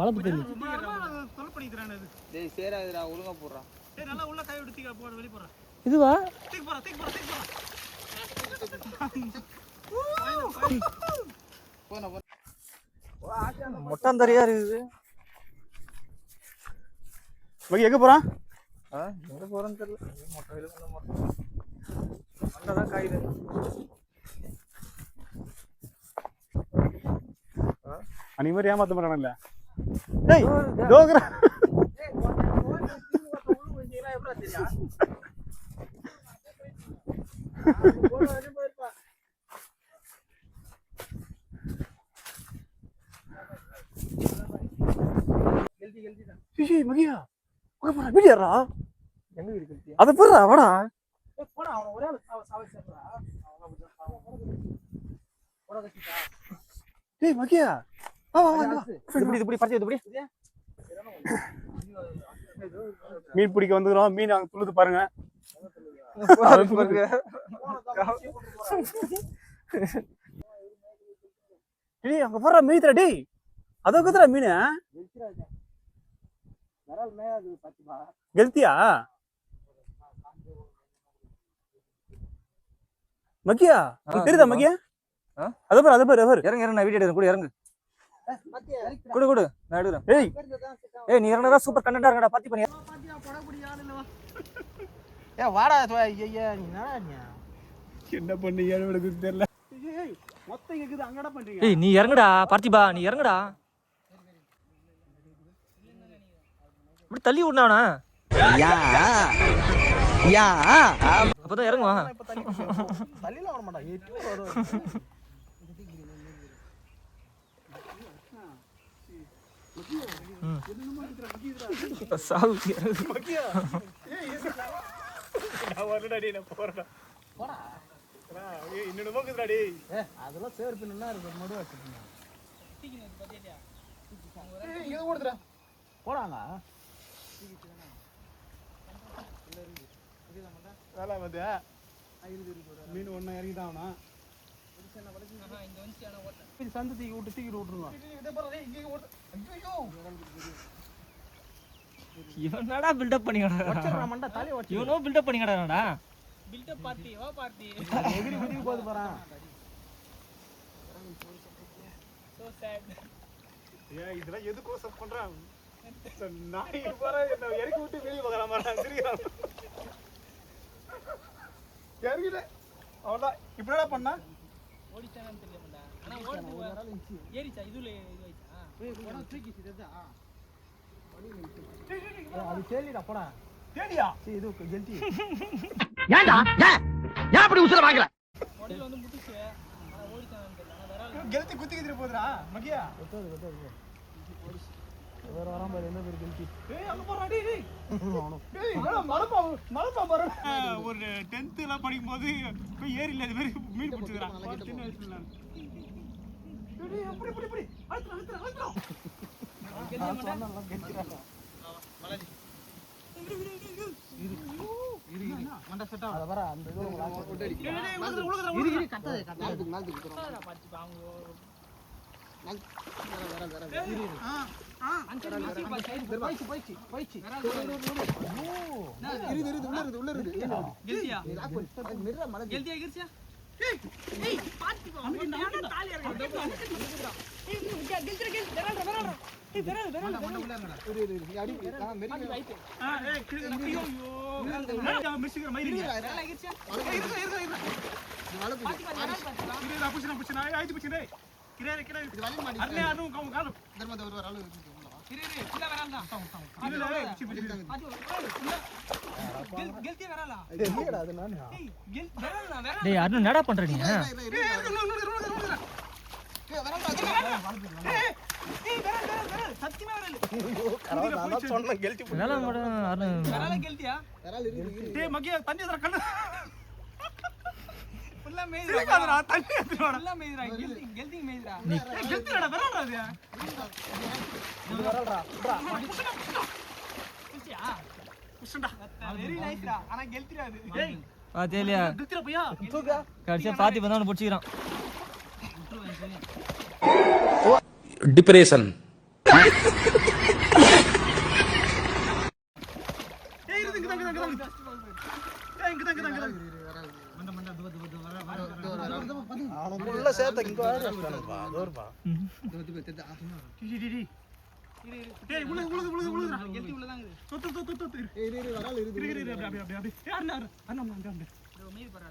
மலப்பு தண்ணி தொலை பண்ணிக்கிறானே இது. டேய் சேராதுடா ஒழுங்கா போடுறா. டேய் நல்லா உள்ள கை விட்டு தீக்க போற வெளிய போற. இதுவா? தீக்க போற. போனா போ. மொட்டாந்தரியா இருக்குது. மகி எங்க போறான்? எங்க போறேன்னு தெரியல. மொட்டை வெளிய பண்ண மாட்டேன். மண்டதான் காயுது. அன்னைக்கு மாதிரி ஏமாத்த மாட்டானல்ல. டேய் டோகரா. ஏய் மகியா ஓகே போடா வீடியோடா எங்க இருக்கு அத போறா வாடா போடா அவன ஒரே சாவச்சறா. போடா கட்டிடா. டேய் மகியா வா வா வா இப்படி பறிச்சு இப்படி மீன் பிடிக்க வந்துறோம். மீன் அங்க துள்ளுது பாருங்க. டேய் அங்க போறா மீன்டா டேய். அதோ குதுடா மீன். வரல் மேயாது பாத்திமா. கெல்தியா? மகியா தெரியுதா மகியா? அத பாரு இறங்கு நான் வீடியோ எடுக்கிறேன். கூட இறங்கு. குடு நான் எடுக்கிறேன். ஏய் நீ இறங்குறதா சூப்பர் கண்டென்ட்டா இருக்கடா. பாத்தி பண்ணி பாத்தியா படபடி ஆளு இல்ல. ஏய் வாடா ஐயா நீ என்னடா நீ? என்ன பண்ணீங்க எனக்கு தெரியல. ஏய் மொத்தம் கேக்குது அங்கடா பண்றீங்க. ஏய் நீ இறங்குடா பார்த்திபா நீ இறங்குடா. இப்படி தள்ளி விடனானா? யா அப்பதான் இறங்குவா. இப்ப தள்ளில வர மாட்டா. ஏத்தி வர. சாவு மகியா. ஏய் நான் வரடா டேய் நான் போறடா. போடா. ஏய் இன்னொரு மோக்குடா டேய். அதெல்லாம் சேர் பின்னா இருக்கு மடு வச்சிருங்க. தீக்கினது பாத்தியா? ஏய் இங்க ஓடுடா. போடாங்க. வேலை வந்து மீன் ஒண்ணு இறங்கிட்டானா இங்க வந்து சந்து தூக்கி விட்டுருங்க. இவனடா பில்டப் பண்ணிக்கடா. மண்டா தலை வச்சு இவனோ பில்டப் பண்ணிக்கடாடா. பில்டப் பார்ட்டி வா பார்ட்டி எகிரி குதி போது போறான். So sad. ஏய் இதெல்லாம் எதுக்கு சப் பண்றான்? நாய் போற என்ன இறக்கி விட்டு வெளிய போகலாம் மாட்டான் சிரிக்கிறான். இறங்கில அவ்வளவுதான். இப்படிடா பண்ணா ஓடிச்சானு தெரியலடா. ஆனா ஓடுது ஏறிச்சா இதுல இது வைச்சா. போடா தூக்கி சிதா. அது தேடிடா போடா. தேடியா? இது கெல்தி. ஏன்டா ஏன் அப்படி உசுர வாங்கல? ஓடில வந்து முட்டிச்சு. ஆனா ஓடிச்சானு தெரியல. ஆனா வரல. கெல்தி குத்திக்கிட்டு போதுடா மகியா. வெட்டது. வேற வராம பாரு என்ன பேர் கெல்தி. ஏய் அங்க போறா டேய் டேய். டேய் மலப்பா பாரு. ஒரு 10th ல படிக்கும்போது போய் ஏரில இது மாதிரி மீன் பிடிச்சிடறான். சின்ன வயசுல நான். டேய் அப்படி அழுத்துறா. மலடி. இரு மண்ட செட்டா. அத வர அந்த இது உலகுற. கட்டதே நாளுக்கு குத்துறோம். பாத்தி பாங்க. டேய் அருண் என்னடா பண்ற நீ? கடைசியா பாத்தி பண்ண பிடிச்சிக்கிறான். டிப்ரெஷன் ஏய் இருக்கு இங்க உள்ள சேர்த்த இங்க வரப்பா தோர்பா ஏய் உள்ள கெல்தி உள்ள தான் இருக்குது தொத்து இரு வரால இரு அப்படி யார் அண்ணா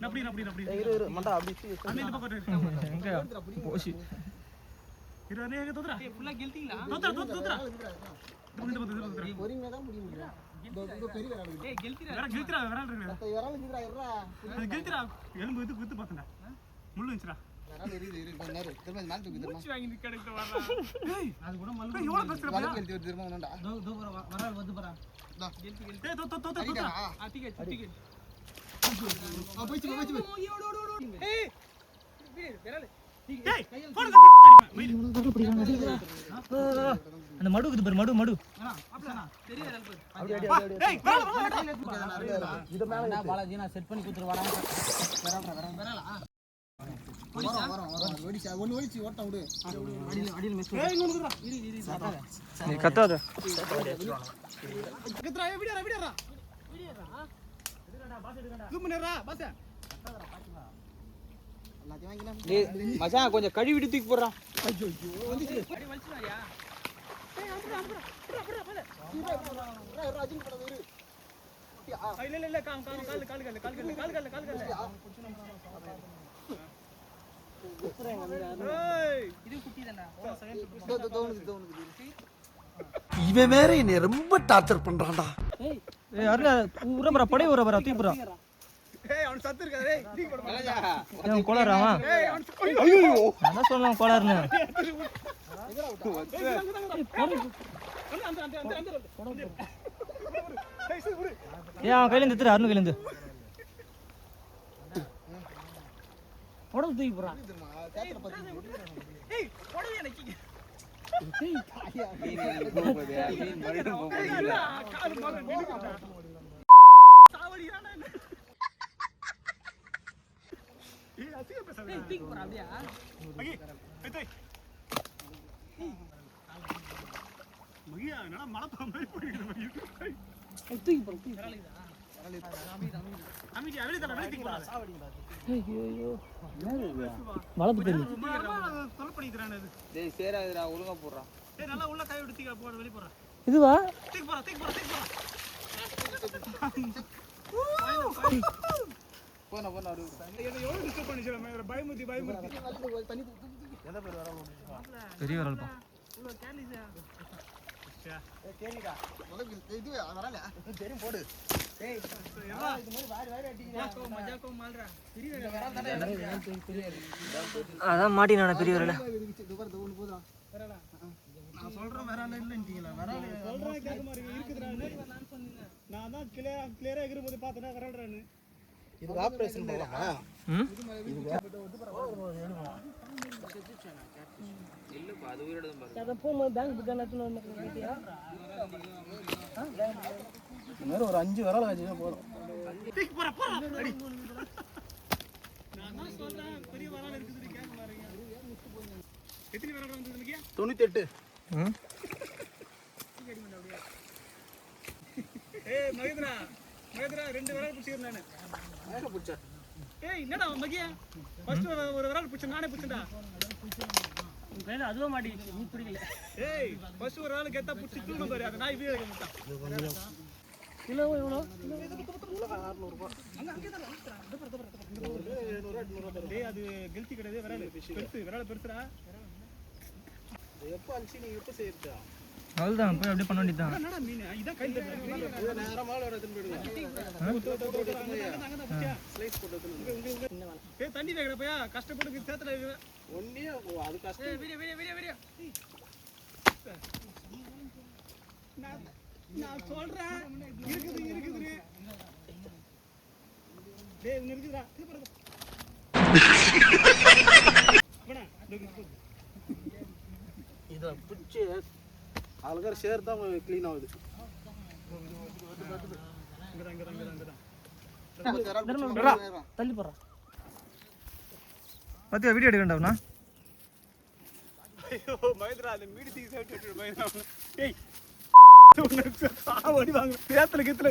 நபடி இரு மண்டா அப்படி அண்ணா இந்த பக்கம் எங்க போசி இரு அண்ணா எங்க தொத்துறா ஏய் ஃபுல்லா கெல்திங்களா தொத்துறா இந்த பக்கம் ஒரிங்க தான் முடியும்டா பெரிய வரால ஏய் கெல்திரா வரால இருக்கு மத்த வரால இருக்குடா இருடா அது கெல்திரா எலும்பு வித்து பார்த்தடா முள்ளு வந்துடா வரால இரு கொஞ்ச நேரம் திரும்ப மேல தூக்கி திரும்ப மூச்சு வாங்கி நிக்கடக்கு வரடா ஏய் அது கூட மல்லு எவ்வளவு பேசுற வரால கெல்தி திரும்ப வந்தடா தோ வரால வந்து போறா கெல்தி ஏய் தொத்து டிக்கெட் போய்ச்சு ஏய் விரல ஏய் போன் அடிப்பேன் அந்த மடு இருக்குது பாரு மடு அண்ணா பெரிய விரல் பாரு அப்படி ஏய் விரல இது மேல பாலாஜி நான் செட் பண்ணி கொடுத்துருவாடா விரலா வரோம் ஓடிச்சு ஒன்னு ஓடிச்சு ஓட்ட விடு அடியில் மிஸ் ஏய் இங்க வந்துடா இரு நீ கத்தாத கத்ரா ஏய் வீடியோடா ஜூம் பண்ணறா பாஸ் எல்லாத்தையும் வாங்கிலாம் டேய் மச்சான் கொஞ்சம் கழுவிட்டு தூக்கி போடுறா ஐயோ வந்துச்சு அடி வல்ச்சுடாயா ஏய் அப்புறம் ராஜின் படம் இரு இல்ல கால் ஏய் இது குட்டி தான்டா தோணுது இவன் வேற என்னை ரொம்ப டார்ச்சர் பண்றான்டா ஏய் அருணா ஊற பரா படை ஊற பரா தூக்கு பரா ஏய் அவன் சத்து இருக்கா டேய் தூக்கி போடு மலஜா ஏன் கோளாரா அவன் ஏய் அவன் ஐயோ நான் சொல்லலாம் கோளாறுன்னு ஏன் அவன் கையில இருந்து அருண் கையில இருந்து உடம்பு தூக்கி போறான் ஏய் போடு எனக்கு கால் மகன் நின்னுடா சாவடியானா ஏய் அசிங்க பேசாத ஏய் தூக்கி போறா அப்படியே மகி ஏய் மகியா என்னடா மலப்பா மாதிரி போயிடுது மகி தூக்கி போடு வரலைதா அமிதி அவளே தூக்கி போறா ஐயோ வளப்பு தெரியும் தொலை பண்ணிக்கிறானே அது டேய் சேராதுடா ஒழுங்கா போடுறா ஏய் நல்லா உள்ள கை விட்டு போற வெளிய போறா இதுவா தூக்கி போறா போனா அப்படி என்ன எவ்வளவு டிஸ்டர்ப் பண்ணிச்சல மேல பயமுத்தி தண்ணி எந்த பேர் வரால பெரிய வரல்பா உள்ள கேலிஸா கேளிடா இது வரால தெரியும் போடு ஏய் இது மாதிரி வாரி அடிங்க மஜாக்கோ மால்றா பெரிய வரல அதான் மாட்டினானே பெரிய வரல துபார் தோணு போதா வரல நான் சொல்றேன் வரல இல்லன்றீங்களா வரல சொல்றேன் கேட்க மாட்டீங்க இருக்குதுடா நான் சொன்னேன் நான் தான் கிளியரா இருக்கும்போது பார்த்தேனா வரல்றானே இது ஆபரேஷன் பண்ணலாமா இல்லப்பா அது உயிரோட தான் பாரு அத போ பேங்க் புக் எல்லாம் வந்து கேட்டியா வேற ஒரு 5 வரல வச்சா போதும் தூக்கி போறா அடி நான் தான் சொல்றேன் பெரிய வரல இருக்குது கேட்க மாட்டீங்க எத்தனை வரல வந்தது மகியா 98 ஏய் மகேந்திரா ரெண்டு வரல பிடிச்சிரு நானு மேல புடிச்சா ஏய் என்னடா மகியா ஃபர்ஸ்ட் ஒரு வரல பிடிச்ச நானே பிடிச்சடா உன் கையில அதுவே மாட்டி நீ பிடிக்கல ஏய் ஃபர்ஸ்ட் ஒரு வரல கெத்தா பிடிச்சி தூக்கு பாரு அத நான் வீடியோ எடுக்க மாட்டேன் கிலோ எவ்வளோ டேய் அது கெல்தி கிடையாது வரல பெருசுடா எப்ப அல்சி நீங்க எப்ப செய்யறதா அவ்வளவுதான் போய் அப்படியே பண்ண வேண்டியதுதான் என்னடா மீன் இதான் கையில இது நேரமா வர எடுத்து போயிடுங்க ஸ்லைஸ் போட்டு எடுத்து ஏய் தண்ணி வைக்கடா பையா கஷ்டப்பட்டு சேத்துல ஒண்ணே அது கஷ்டம் ஏய் வீடியோ நான் சொல்றேன் இருக்குது டேய் இன்னும் இருக்குடா போடா இத பிடிச்சு ஆளுங்க ஷேர் தான் க்ளீன் ஆகுது தள்ளி போடுறான் பாத்தியா வீடியோ எடுக்க வேண்டாம்னா ஐயோ மகேந்திரா அந்த மீடி தீ சேர்த்து மகேந்திரா ஏய் சாவடி வாங்க சேத்துல கித்துல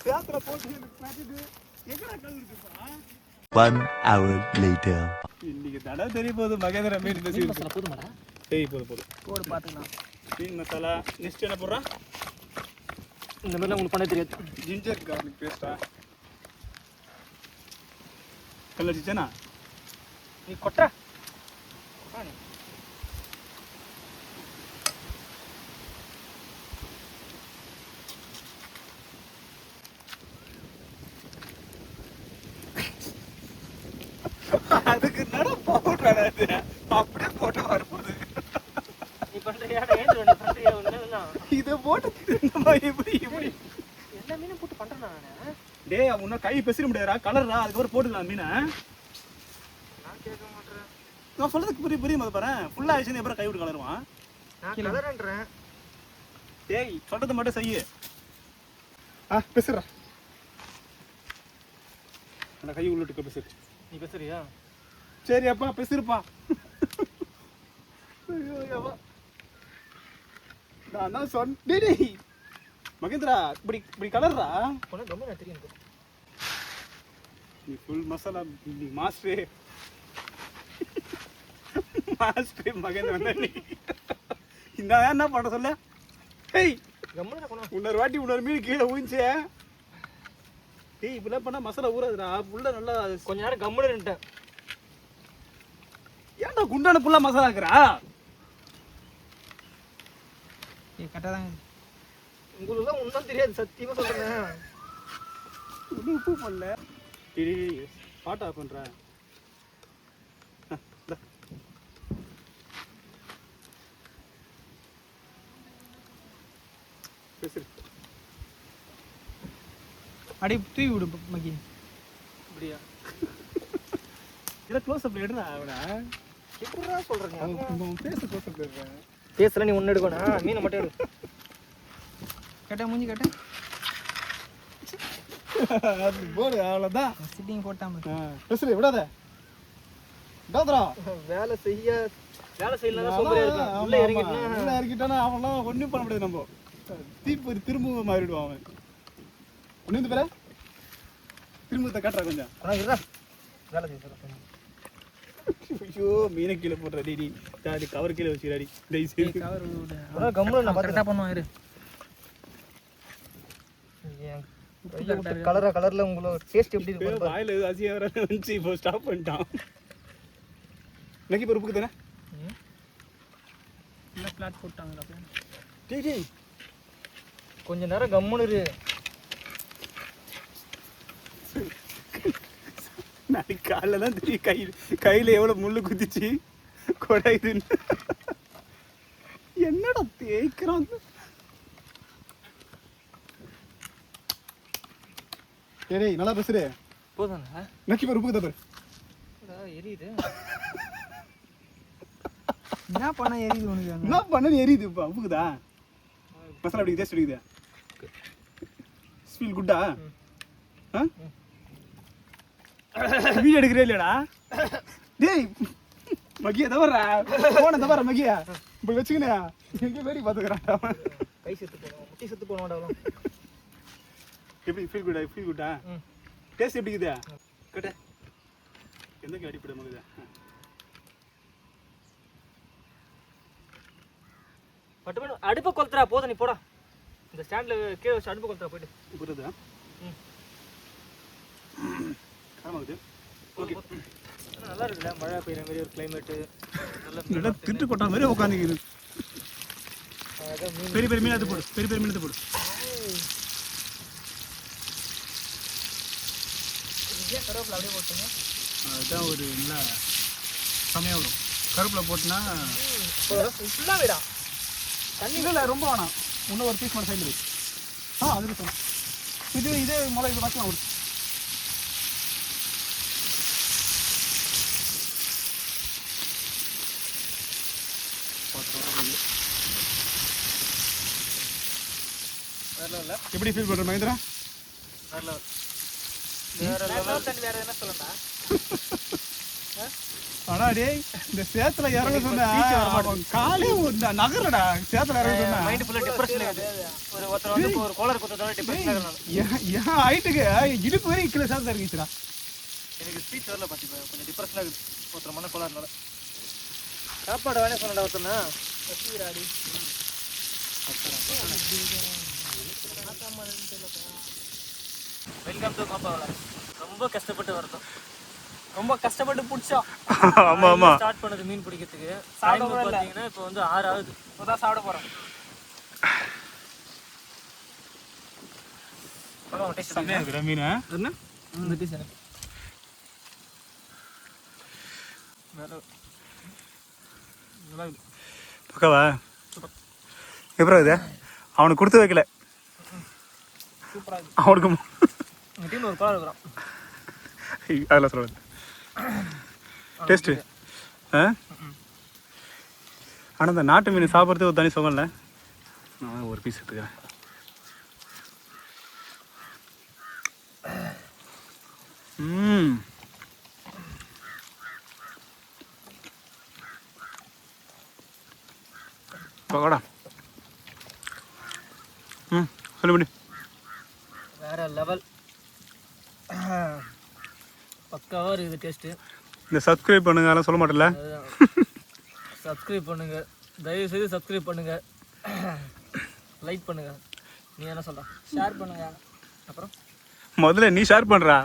சேத்துல போட்டு மாட்டிட்டு எங்கடா கல் இருக்குப்பா 1 hour later. இன்னைக்கு தடவை தெரிய போகுது மகேந்திரா மீடி தீ போதுமாடா ஏய் போடு போடு பாத்துக்கலாம் மீன் மசாலா நெக்ஸ்ட் என்ன போடுறா இந்த மாதிரிலாம் உங்களுக்கு பண்ண தெரியாது ஜிஞ்சர் கார்லிக் பேஸ்டா கலர் சிச்சனா நீ கொட்டா அதுக்கு நட போடுறாரு அப்படியே போட்டு வரப்போகுது நீ பண்றியாடா ஏன் நீ பண்றியா ஒண்ணுன்னா இத போட்டு நம்ம இப்படி எல்லா மீனும் போட்டு பண்றேன் நானு டேய் அவன் கை பெசிர முடியாதா கலர்ரா அதுக்கு போட்டுக்கலாம் மீனை நான் கேட்க மாட்டேன் நான் சொல்றதுக்கு புரியுமா பாரு ஃபுல்லா ஆயிடுச்சு அப்புறம் கை விட்டு கலருவான் நான் கலரன்றேன் டேய் சொல்றது மட்டும் செய்யு பெசுறா அந்த கை உள்ளுட்டு பெசுறு நீ பேசுறியா சரி அப்பா பெசுருப்பா ஐயோ யவா நான் தான் சொன்னேன் டேய் மகேந்திரா இப்படி கலர்ரா உனக்கு ரொம்ப நான் தெரியும் எனக்கு. நீ ஃபுல் மசாலா நீ மாஸ்டர் மகேந்திரா நீ இந்த என்ன பண்ண சொல்ல ஏய் கம்முனு கொண்டு இன்னொரு வாட்டி இன்னொரு மீன் கீழே ஊஞ்சே டேய் இப்படிலாம் பண்ணா மசாலா ஊறாதுடா புள்ள நல்லா கொஞ்ச நேரம் கம்முனு இருந்துட்டேன் ஏன்டா குண்டான புல்லா மசாலா ஆக்குறா கரெக்டாக தான் உங்களுக்கு தான் ஒன்றும் தெரியாது சத்தியமா சொல்றேன் இன்னும் உப்பு பண்ணல டேய் பாட்டா பண்ற பேசுறேன் அப்படியே தூவி விடு மக்கி அப்படியா இத க்ளோஸ் அப்ல எடுடா அவனா எப்படிடா சொல்றீங்க அவன் பேச க்ளோஸ் அப்ல எடுறா பேசல நீ ஒன்னு எடுக்கணும் மீனை மட்டும் எடு கேட்டா மூஞ்சி கேட்டா அது போடு அவ்வளவுதான் சிட்டிங் போட்டாம பேசுறே விடாத விடாதடா வேலை செய்யலாம் சோம்பேறியா இருப்பேன் உள்ள இறங்கிட்டா உள்ள இறங்கிட்டானா அவன்லாம் ஒண்ணும் பண்ண முடியாது நம்ம தீப்பொறி திரும்ப மாறிடுவான் அவன் ஒண்ணு வந்து பேர திரும்ப காட்டுறா கொஞ்சம் ஆனா இருடா வேலை செய்ய சொல்றேன் ஐயோ மீனை கீழே போடுற டேடி அது கவர் கீழே வச்சுடாடி தயவு செய்து கவர் விடு அதான் கம்முனு நான் கரெக்டாக பண்ணுவோம் இரு கலர்ல உங்களோட டேஸ்ட் எப்படி இருக்கு வாயில எது அசியா வர வந்துச்சு இப்போ ஸ்டாப் பண்ணிட்டான் நக்கி பொறுப்புக்கு தானே நல்லா ஃப்ளாட் போட்டாங்களா டேய் டேய் கொஞ்ச நேரம் கம்முனு இரு நாளைக்கு காலைல தான் தெரியும் கையில எவ்வளவு முள்ளு குத்திச்சு கொடையுதுன்னு என்னடா தேய்க்கிறான் டேய் நல்லா பேசுறே போதானே நக்கி பொறுப்புக்கு தான் பாரு எரியுது என்ன பண்ண எரியுது உனக்கு என்ன பண்ணு எரியுது இப்போ உப்புக்குதா மசாலா அப்படி டேஸ்ட் அடிக்குதா ஃபீல் குட்டா வீடியோ எடுக்கிறே இல்லையாடா டேய் மகியா தவறா போன தவற மகியா இப்படி வச்சுக்கினே எங்கே வேடி பார்த்துக்கிறான் கை செத்து போனோம் முட்டி செத்து போனோம் எப்படி ஃபீல் குட்டா டேஸ்ட் எப்படி இருக்குதா கட்ட எந்த அடிப்படை மகுதா பட்டு அடுப்பை கொளுத்துறா போதும் நீ போடா இந்த ஸ்டாண்ட்ல கீழே வச்சு அடுப்பு கொளுத்துறா போயிட்டு புரியுதா ஆமாது ஓகே நல்லா இருக்குல்ல மழை பெய்யுற மாதிரி ஒரு கிளைமேட்டு நல்லா திட்டு கொட்டா மாதிரி உட்காந்துக்கிது அழகா மீன் பெரிய பெரிய மீன் எடுத்து போடு பெரிய பெரிய மீன் எடுத்து போடு கருவேப்பிலை அப்படியே போட்டுங்க அதுதான் ஒரு நல்லா செமையாக வரும் கருப்பில் போட்டுனா ஃபுல்லாக விடா தண்ணி இல்லை ரொம்ப வேணாம் இன்னும் ஒரு பீஸ் மட்டும் சைடில் வை அதுக்கு சொன்னேன் இதே முதல்ல இது பார்க்கலாம் ஒரு எப்படி ஃபீல் பண்ணுற மகேந்திரா வேற லெவல் தண்ணி வேற என்ன சொல்லண்டா ஆனா டேய் இந்த சேத்துல இறங்க சொன்னா காலே நகரடா சேத்துல இறங்க சொன்னா மைண்ட் ஃபுல்லா டிப்ரஷன் ஆகுது. ஒருத்தர் வந்து ஒரு கோலர் குத்ததால டிப்ரஷன் ஆகுறாங்க. ஏன் ஹைட்டுக்கு இடுப்பு வரைக்கும் கீழே சேத்துல இறங்கிச்சுடா. எனக்கு ஸ்பீச் வரல பாத்தீங்க, கொஞ்சம் டிப்ரஷன் ஆகுது ஒருத்தர் மன கோளாறுனால. சாப்பாடு வேணே சொன்னடா ஒருத்தனா கத்திராடி. Welcome to காப்பாவல. ரொம்ப கஷ்டப்பட்டு வரணும், ரொம்ப கஷ்டப்பட்டு பிடிச்சோம். ஆமா ஆமா ஸ்டார்ட் பண்ணது மீன் பிடிக்கிறதுக்கு. டைம் பார்த்தீங்கன்னா இப்போ வந்து 6 ஆகுது. இப்போதான் சாப்பிட போறோம். செம்மையா இருக்குடா மீன். என்ன இந்த பீஸ் எனக்கு பக்கவா எப்பரா இது அவனுக்கு கொடுத்து வைக்கல. சூப்பரா இருக்கு. அவனுக்கு உங்க டீம்ல ஒரு கோலர் இருக்கிறான். அதெல்லாம் சொல்லுவாங்க டேஸ்ட்டு. ஆனால் இந்த நாட்டு மீன் சாப்பிட்றது ஒரு தனி சுகம்ல. நான் ஒரு பீஸ் எடுத்துக்கிறேன். பகோடா. சொல்லு பண்ணி வேற லெவல். பக்காவா இருக்குது டேஸ்ட்டு. இந்த சப்ஸ்கிரைப் பண்ணுங்க அதெல்லாம் சொல்ல மாட்டேன்ல. சப்ஸ்கிரைப் பண்ணுங்க, தயவு செய்து சப்ஸ்கிரைப் பண்ணுங்க, லைக் பண்ணுங்க. நீ என்ன சொல்ற? ஷேர் பண்ணுங்க. அப்புறம் முதல்ல நீ ஷேர் பண்ணுறா.